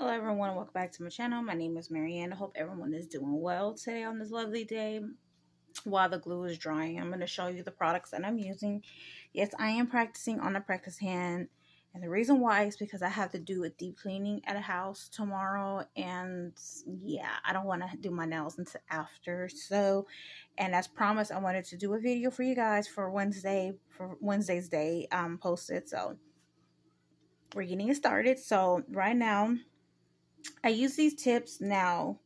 Hello everyone, welcome back to my channel. My name is Marianne. I hope everyone is doing well today on this lovely day. While the glue is drying, I'm going to show you the products that I'm using. Yes, I am practicing on a practice hand, and the reason why is because I have to do a deep cleaning at a house tomorrow, and yeah, I don't want to do my nails until after. So, and as promised, I wanted to do a video for you guys for Wednesday's day posted. So we're getting it started. So right now I use these tips now.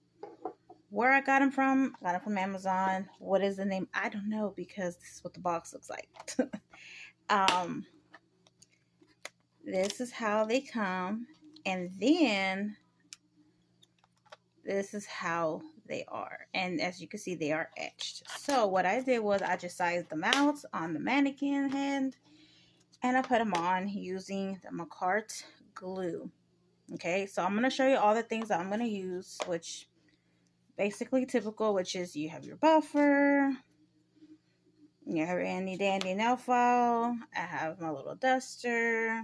Where I got them from, I got them from Amazon. What is the name? I don't know, because this is what the box looks like. um, this is how they come, and then this is how they are. And as you can see, they are etched. So what I did was I just sized them out on the mannequin hand, and I put them on using the Makartt glue. Okay, so I'm going to show you all the things that I'm going to use, which basically typical, which is you have your buffer, you have your handy dandy nail file. I have my little duster.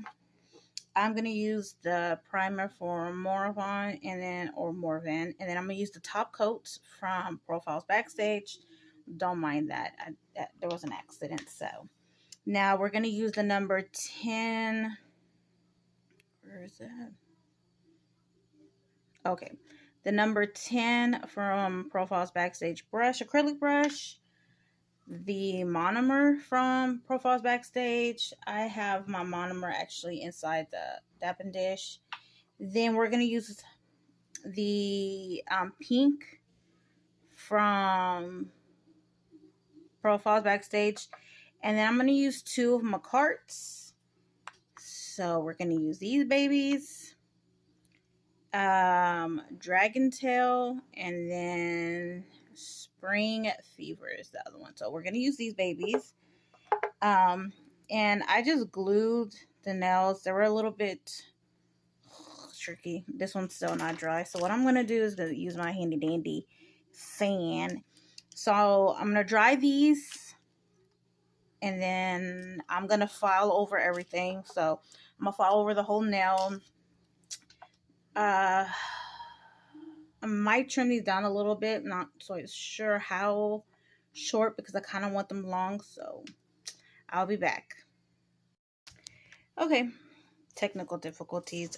I'm gonna use the primer for Morvan and then I'm gonna use the top coat from Profiles Backstage. Don't mind that. There was an accident. So now we're gonna use the number 10. Where is that? Okay, the number 10 from Profiles Backstage brush, acrylic brush. The monomer from Profiles Backstage. I have my monomer actually inside the dapping dish. Then we're going to use the pink from Profiles Backstage. And then I'm going to use two of Makartt's. So we're going to use these babies. Dragon Tail, and then Spring Fever is the other one. So we're going to use these babies. And I just glued the nails. They were a little bit tricky. This one's still not dry. So what I'm going to do is to use my handy dandy fan. So I'm going to dry these, and then I'm going to file over everything. So I'm going to file over the whole nail. I might trim these down a little bit, not so sure how short, because I kind of want them long. So I'll be back. Okay, technical difficulties.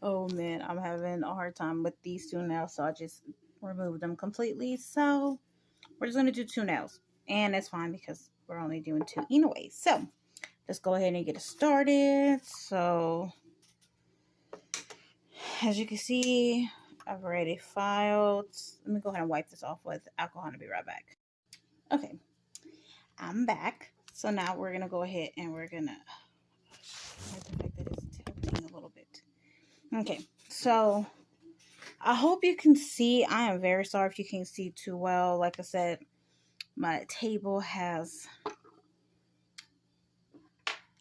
Oh man, I'm having a hard time with these two nails, so I just removed them completely. So we're just gonna do two nails, and it's fine because we're only doing two anyway. So let's go ahead and get it started. So as you can see, I've already filed. Let me go ahead and wipe this off with alcohol and I'll be right back. Okay, I'm back. So now we're going to go ahead and we're going to, I the fact that it's tilting a little bit. Okay, so I hope you can see. I am very sorry if you can't see too well. Like I said, my table has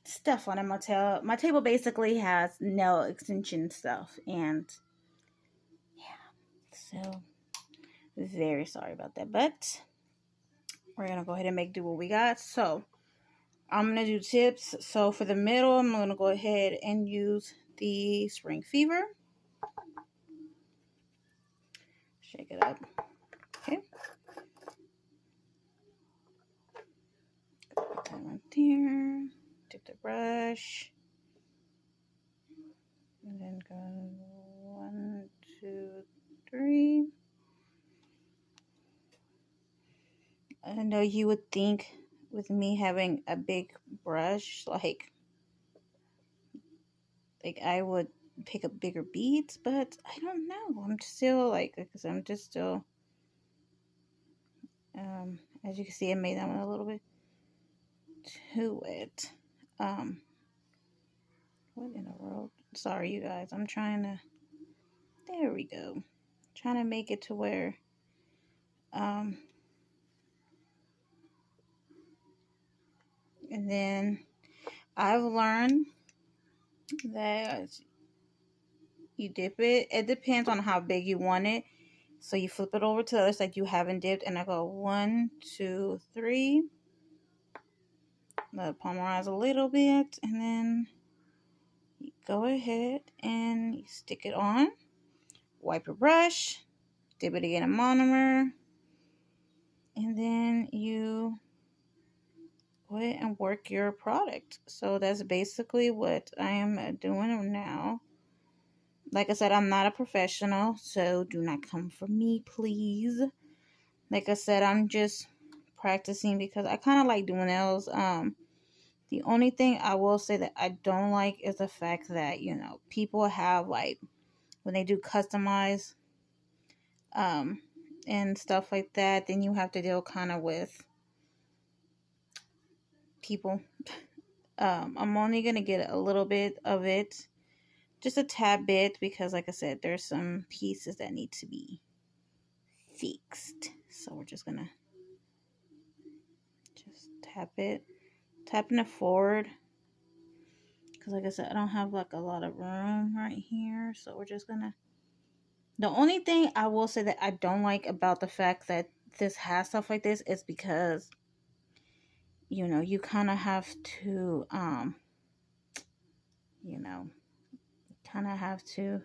stuff on it. My table basically has nail extension stuff, and yeah, so very sorry about that, but we're gonna go ahead and make do what we got. So I'm gonna do tips. So for the middle, I'm gonna go ahead and use the Spring Fever. Shake it up. Okay, put that right there. Take the brush, and then go 1, 2, 3. I know you would think with me having a big brush, like I would pick up bigger beads, but I don't know. I'm still because I'm just still, as you can see, I made that one a little bit too wet. What in the world? Sorry, you guys. I'm trying to, there we go. Trying to make it to where, and then I've learned that you dip it. It depends on how big you want it. So you flip it over to the other side you haven't dipped, and I go 1, 2, 3. Let it polymerize a little bit, and then you go ahead and you stick it on. Wipe your brush, dip it again in monomer, and then you go ahead and work your product. So that's basically what I am doing now. Like I said, I'm not a professional, so do not come for me, please. Like I said, I'm just practicing because I kind of like doing nails. The only thing I will say that I don't like is the fact that, you know, people have like when they do customize and stuff like that, then you have to deal kind of with people. I'm only gonna get a little bit of it, just a tad bit, because like I said, there's some pieces that need to be fixed. So we're just gonna just tapping it forward, because like I said, I don't have like a lot of room right here. So we're just gonna, the only thing I will say that I don't like about the fact that this has stuff like this is because, you know, you kind of have to you know, kind of have to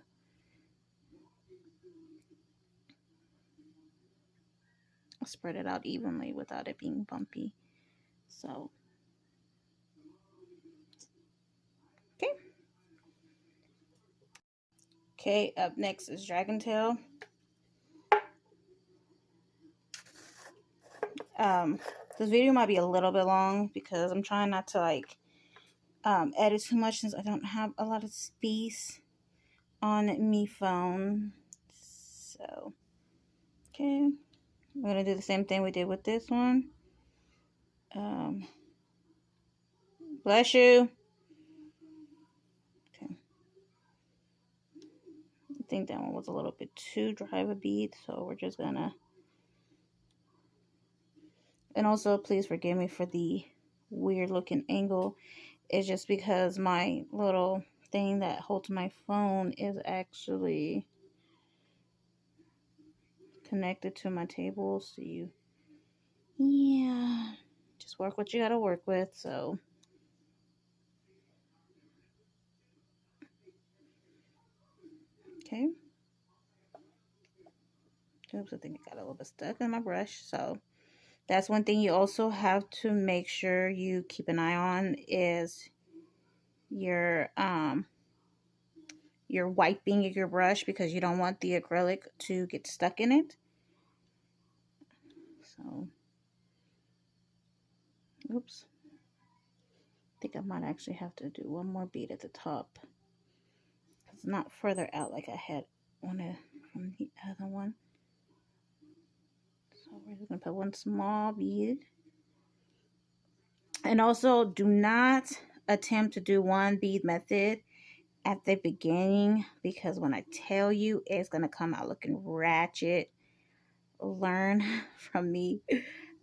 spread it out evenly without it being bumpy. So okay. Okay, up next is Dragon Tail. This video might be a little bit long because I'm trying not to like edit too much since I don't have a lot of space on me phone. So okay, we're gonna do the same thing we did with this one. Bless you. Okay, I think that one was a little bit too dry of a bead, so we're just gonna. And also, please forgive me for the weird looking angle. It's just because my little thing that holds my phone is actually connected to my table. So yeah, just work what you gotta work with. So okay. Oops, I think it got a little bit stuck in my brush. So that's one thing you also have to make sure you keep an eye on is your wiping of your brush, because you don't want the acrylic to get stuck in it. So oops. I think I might actually have to do one more bead at the top. It's not further out like I had wanted from the other one. So we're just gonna put one small bead. And also do not attempt to do one bead method at the beginning, because when I tell you, it's gonna come out looking ratchet. Learn from me.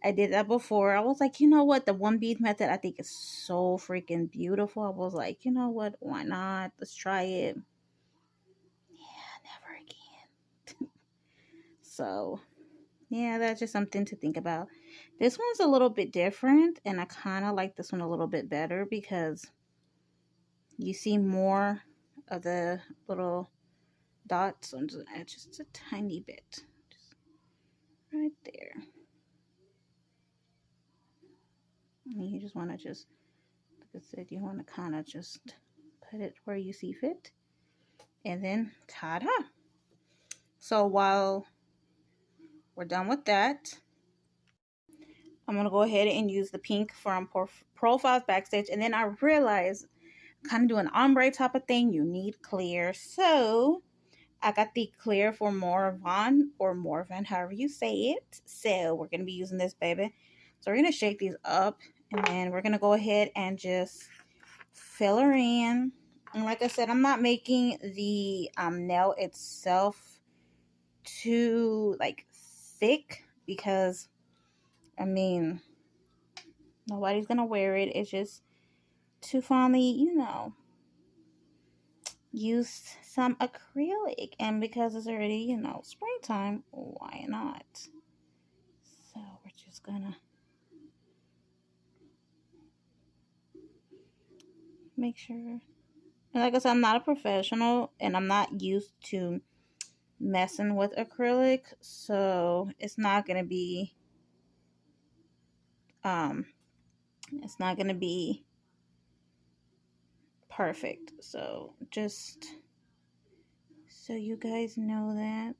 I did that before. I was like, you know what? The one bead method I think is so freaking beautiful. I was like, you know what? Why not? Let's try it. Yeah, never again. So, yeah, that's just something to think about. This one's a little bit different, and I kind of like this one a little bit better because you see more of the little dots. I'm just add just a tiny bit, just right there. And you just want to just, like I said, you want to kind of just put it where you see fit, and then ta-da! So while we're done with that, I'm gonna go ahead and use the pink from Profiles Backstage, and then I realized, kind of do an ombre type of thing, you need clear. So I got the clear for Morvan, or Morvan, however you say it. So we're going to be using this, baby. So we're going to shake these up, and then we're going to go ahead and just fill her in. And like I said, I'm not making the nail itself too like thick, because I mean, nobody's going to wear it. It's just to finally, you know, use some acrylic, and because it's already, you know, springtime, why not? So we're just gonna make sure And like I said, I'm not a professional and I'm not used to messing with acrylic, so um it's not gonna be perfect. So just so you guys know that.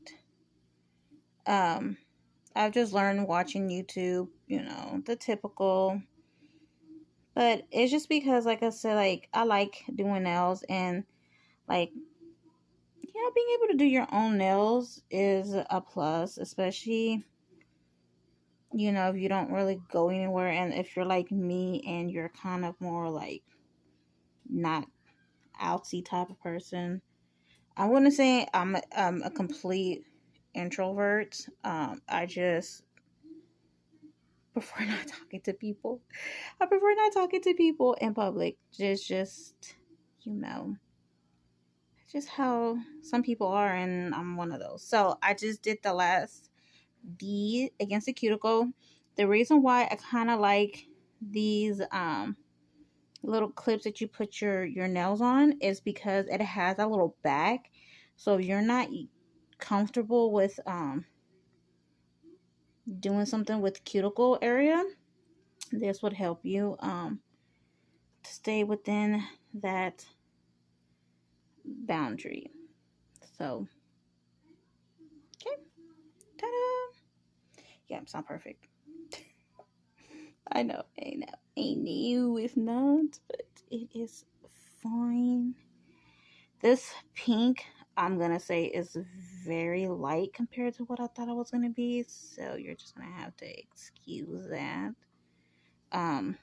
I've just learned watching YouTube, you know, the typical. But it's just because, like I said, like I like doing nails, and like, you know, being able to do your own nails is a plus, especially, you know, if you don't really go anywhere, and if you're like me and you're kind of more like not outsy type of person. I wouldn't say I'm a complete introvert. I just prefer not talking to people. I prefer not talking to people in public. Just you know, just how some people are, and I'm one of those. So I just did the last D against the cuticle. The reason why I kind of like these little clips that you put your nails on is because it has a little back. So if you're not comfortable with doing something with cuticle area, this would help you to stay within that boundary. So, okay, ta-da! Yeah, it's not perfect. I know, ain't new, it's not, but it is fine. This pink, I'm gonna say, is very light compared to what I thought it was gonna be, so you're just gonna have to excuse that. Thought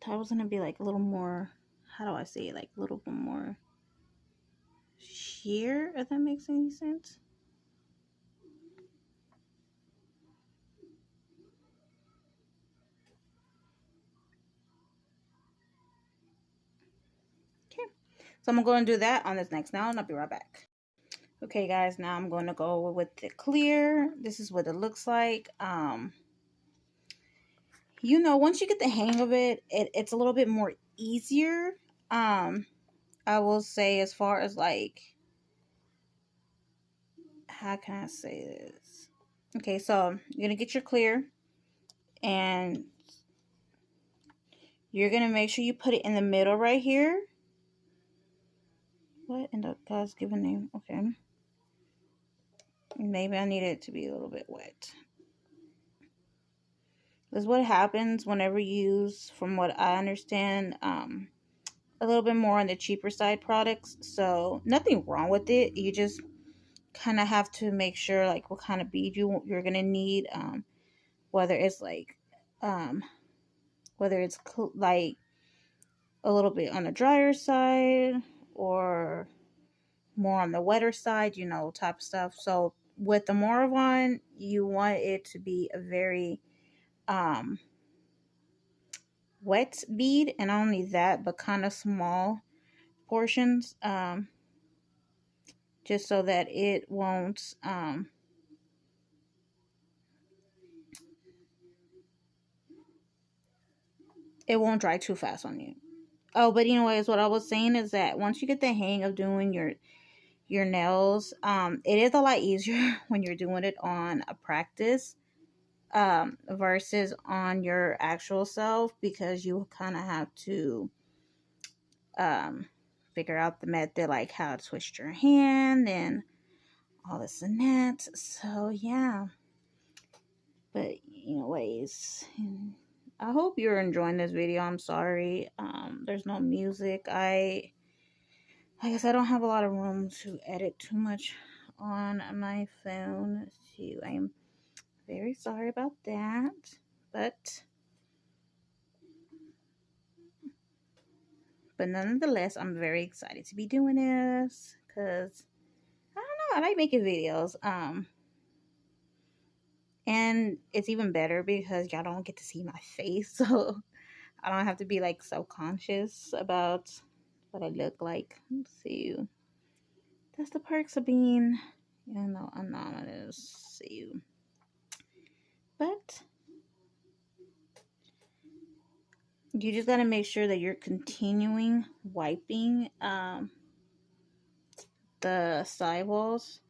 it was gonna be like a little more, how do I say it, like a little bit more sheer, if that makes any sense. Okay, so I'm gonna do that on this next nail, and I'll be right back. Okay, guys, now I'm going to go with the clear. This is what it looks like. You know, once you get the hang of it, it's a little bit more easier. I will say, as far as like, how can I say this? Okay, so you're gonna get your clear, and you're gonna make sure you put it in the middle right here. What in the God's given name? Okay, maybe I need it to be a little bit wet. This is what happens whenever you use, from what I understand, a little bit more on the cheaper side products. So nothing wrong with it. You just kind of have to make sure like what kind of bead you're gonna need. Whether it's like whether it's like a little bit on the drier side or more on the wetter side, you know, type of stuff. So with the Moravon, you want it to be a very um wet bead, and not only that, but kind of small portions, just so that it won't dry too fast on you. Oh, but anyways, what I was saying is that once you get the hang of doing your nails, it is a lot easier when you're doing it on a practice versus on your actual self, because you kind of have to um figure out the method, like how to twist your hand and all this and that. So yeah, but anyways, I hope you're enjoying this video. I'm sorry there's no music. I guess I don't have a lot of room to edit too much on my phone, so I am very sorry about that. But nonetheless, I'm very excited to be doing this, because I don't know, I like making videos. And it's even better because y'all don't get to see my face, so I don't have to be like so conscious about what I look like. Let's see. That's the perks of being, you know, anonymous. See. But You just gotta make sure that you're continuing wiping the sidewalls.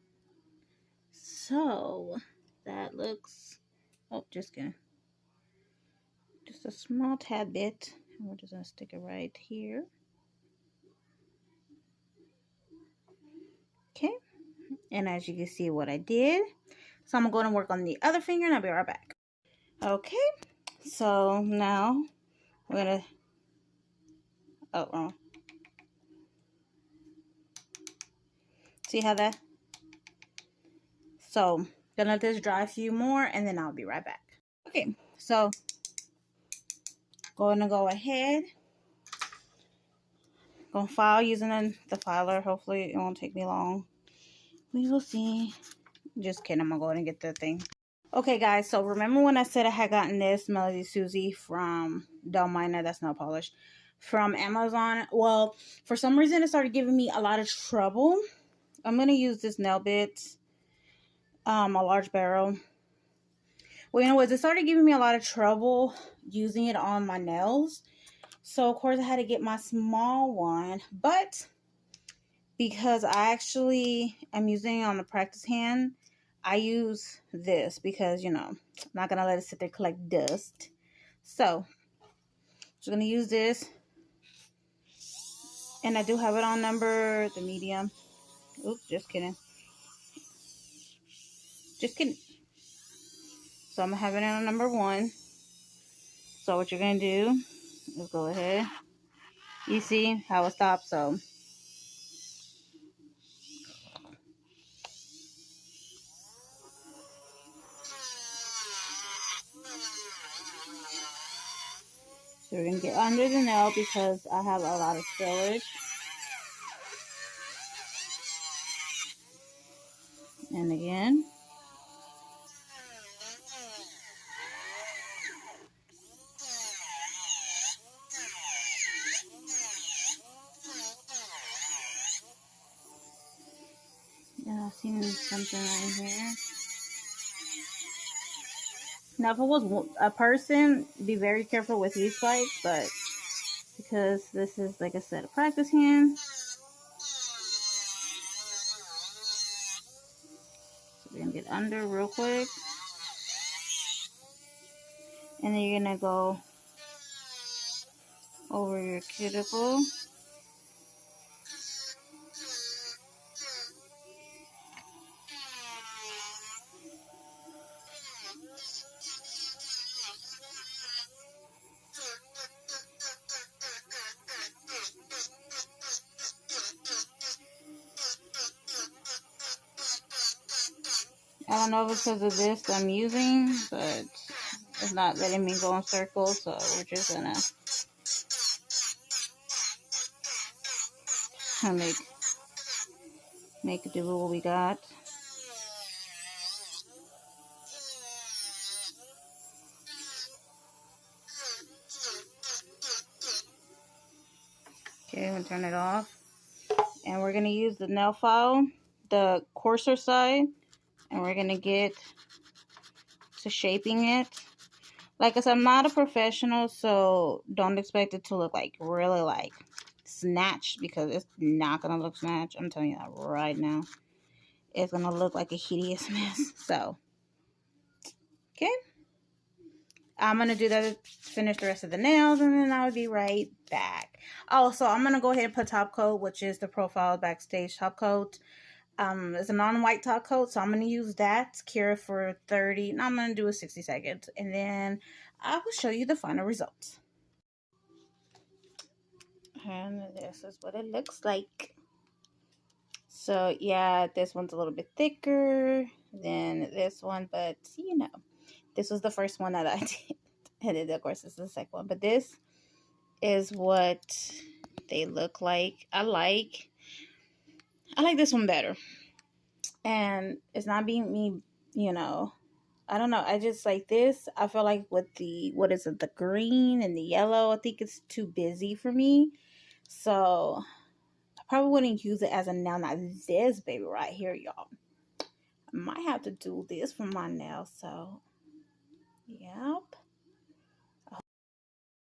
So that looks, oh, just kidding. Just a small tad bit. We're just gonna stick it right here. Okay, and as you can see what I did. So I'm going to work on the other finger and I'll be right back. Okay, so now we're gonna, oh, wrong. See how that? So gonna let this dry a few more and then I'll be right back. Okay, so going to go ahead. Gonna file using the filer. Hopefully it won't take me long. We will see. Just kidding, I'm gonna go ahead and get the thing. Okay guys, so remember when I said I had gotten this Melody Susie from, don't mind that, that's not polished, from Amazon? Well, for some reason it started giving me a lot of trouble. I'm gonna use this nail bit, a large barrel. Well, anyways, it started giving me a lot of trouble using it on my nails. So of course I had to get my small one, but because I actually am using it on the practice hand, I use this because, you know, I'm not going to let it sit there collect dust. So, just going to use this. And I do have it on the medium. Oops, just kidding. Just kidding. So, I'm having it on number 1. So, what you're going to do is go ahead. You see how it stops, so. So, we're going to get under the nail because I have a lot of spillage. And again. And I've seen something right here. Now, if it was a person, be very careful with these spikes, but because this is, like I said, a practice hand. So we're going to get under real quick. And then you're going to go over your cuticle. I don't know if it's because of this I'm using, but it's not letting me go in circles, so we're just gonna make do with what we got. Okay, I'm gonna turn it off. And we're gonna use the nail file, the coarser side, and we're gonna get to shaping it. Like I said, I'm not a professional, so don't expect it to look like really like snatched, because it's not gonna look snatched. I'm telling you that right now. It's gonna look like a hideous mess. So, okay. I'm gonna do that, finish the rest of the nails, and then I'll be right back. Oh, so I'm gonna go ahead and put top coat, which is the Profile Backstage top coat. It's a non-white top coat, so I'm going to use that, cure for 30. Now I'm going to do a 60 seconds, and then I will show you the final results. And this is what it looks like. So, yeah, this one's a little bit thicker than this one, but, you know, this was the first one that I did. And then, of course, this is the second one. But this is what they look like. I like this one better. And it's not being me, you know, I don't know. I just like this. I feel like with the, what is it, the green and the yellow, I think it's too busy for me. So I probably wouldn't use it as a nail. Not this baby right here, y'all. I might have to do this for my nails. So, yep.